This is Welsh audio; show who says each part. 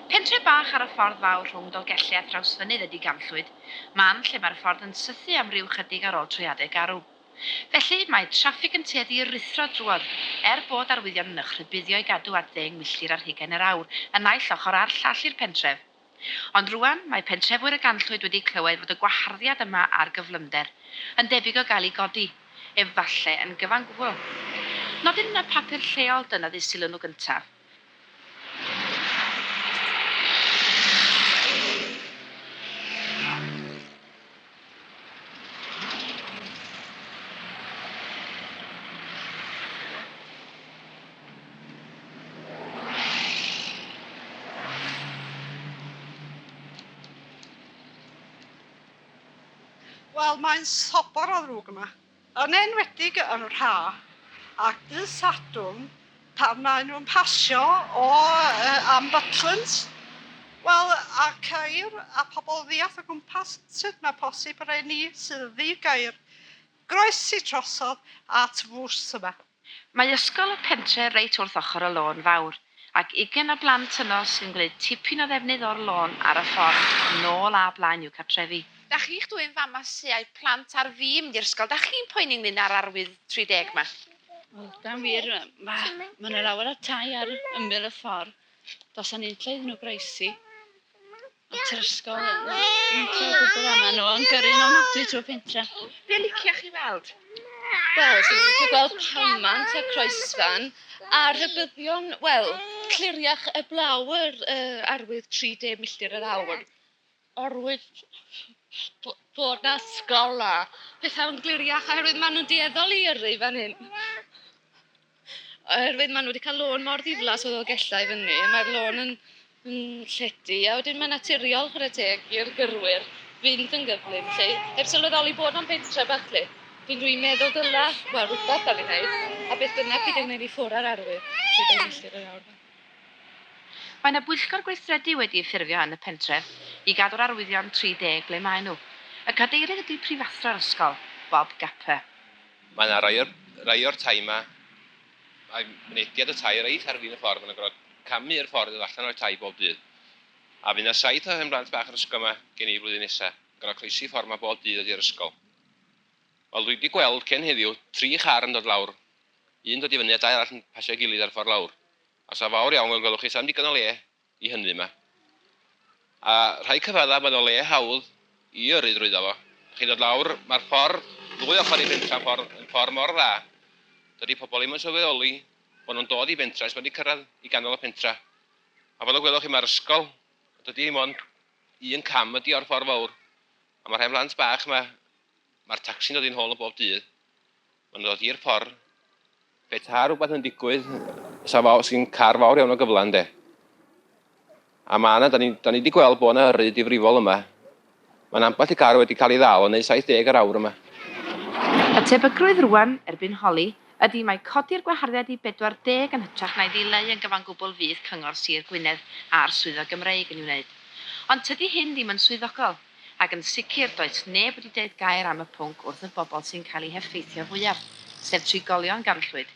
Speaker 1: Pentre bach ar y ffordd fawr rhwng Dolgellau a Thrawsfynydd ydy Ganllwyd, man lle mae'r ffordd yn sythu am ryw chydig ar ôl trwyadau garw. Felly mae traffig yn tueddu i'r rithro drwodd, bod arwyddion yn ychrybuddio i gadw at 10 milltir ar 20 yr awr, yn naill ochr ar llall i'r pentref. Ond rwan mae pentrefwyr y Ganllwyd wedi clywed fod y gwaharddiad yma ar gyflymder yn debyg o gael ei godi, efallai yn gyfan gwbl. Nodyn yn y papur lleol dynoddi sylw nhw gyntaf.
Speaker 2: Wel, mae'n sobor o ddrwg yma. Yn enwedig yn yr ha, ac dydd Sadwrn, pan maen nhw'n pasio o am butlins. Wel, a ceir a pobl ddiath o gwmpas, sut mae posib yr ni sydd ddi gair. Groesi trosodd at fws yma.
Speaker 1: Mae ysgol y pentre reit wrth ochr y lôn fawr, ac 20 o blant yno sy'n gwneud tipyn o ddefnydd o'r lôn ar y ffordd nôl a blaen i'w cartrefi.
Speaker 3: Da chi'ch dwi'n fama syau plant ar fi mynd i'r ysgol. Da chi'n poeni ynglyn ar arwydd 30 yma?
Speaker 4: Da'n wir, mae yna lawer o tai ar ymyl y ffordd. Dos o'n un lle iddyn nhw groesi. At yr ysgol, yn gwybod yma nhw, yn gyrru nhw'n adwy trwy pentre.
Speaker 3: Be licio chi weld?
Speaker 4: Wel, sy'n licio gweld palmant a croesfan, a rhybyddion, wel, cliriach y blawr arwydd 30 milltir yr awr. Orwydd bod na ysgol a pethau yn gliriach oherwydd maen nhw'n dieddol i yrru fan hyn. Oherwydd maen nhw wedi cael lôn mor ddiflas o Dolgellau i fyny, a mae'r lôn yn lledu, a wedyn mae'n naturiol chwarae teg i'r gyrwyr fynd yn gyflym lle. Heb sylweddoli bod o'n pentre bach lle. Dwi'n meddwl dyla, wel, rhywbeth am ei wneud, a beth bynnag bydd yn gwneud i ffwrdd ar arwydd 30 milltir yr awr.
Speaker 1: Mae yna bwyllgor gweithredu wedi ffurfio yn y pentref i gadw'r arwyddion 30 ble mae nhw. Y cadeirydd ydy prifathro'r ysgol, Bob Gapper.
Speaker 5: Mae yna rai o'r tai yma, mae mynediad y tai reit ar fin y ffordd, mae'n gorfod camu'r ffordd allan o'r tai bob dydd. A fydd yna 7 o hemblant bach yr ysgol yma gen i flwyddyn nesaf, gorfod croesi ffordd yma bob dydd ydy'r ysgol. Wel, dwi wedi gweld cyn heddiw 3 car yn dod lawr. Un dod i fyny a 2 arall yn pasio gilydd ar ffordd lawr. A sa fawr iawn fel gwelwch chi, sa'n digon o le i hynny yma. A rhai cyfadda mae'n o le hawdd i yrru drwyddo fo. Chi'n dod lawr, mae'r ffordd, ddwy ochr i bentra, yn ffordd mor dda. Dydy pobl ddim yn sylweddoli bod nhw'n dod i bentra, ys wedi cyrraedd i ganol y pentra. A fel o gwelwch chi, mae'r ysgol, dydy ddim ond 1 cam ydi o'r ffordd fawr. A mae'r hen blant bach yma, mae'r tacsi'n dod i'n hôl o bob dydd. Mae'n dod i'r ffordd. Peta rhywbeth yn digwydd, sy'n car fawr iawn o gyflan, de. A mae yna, da ni wedi gweld bod yna yrru difrifol yma. Mae'n ambell i car wedi cael ei ddal, ond neu 70 yr awr yma.
Speaker 1: Y tebygrwydd rwan, erbyn holi, ydy mae codi'r gwaharddiad i 40 yn hytrach na'i ddileu yn gyfan gwbl fydd Cyngor Sir Gwynedd a'r swyddog Gymreig yn ei wneud. Ond tydi hyn ddim yn swyddogol, ac yn sicr does neb wedi deud gair am y pwnc wrth y bobl sy'n cael ei heffeithio fwyaf, sef trigolion Ganllwyd.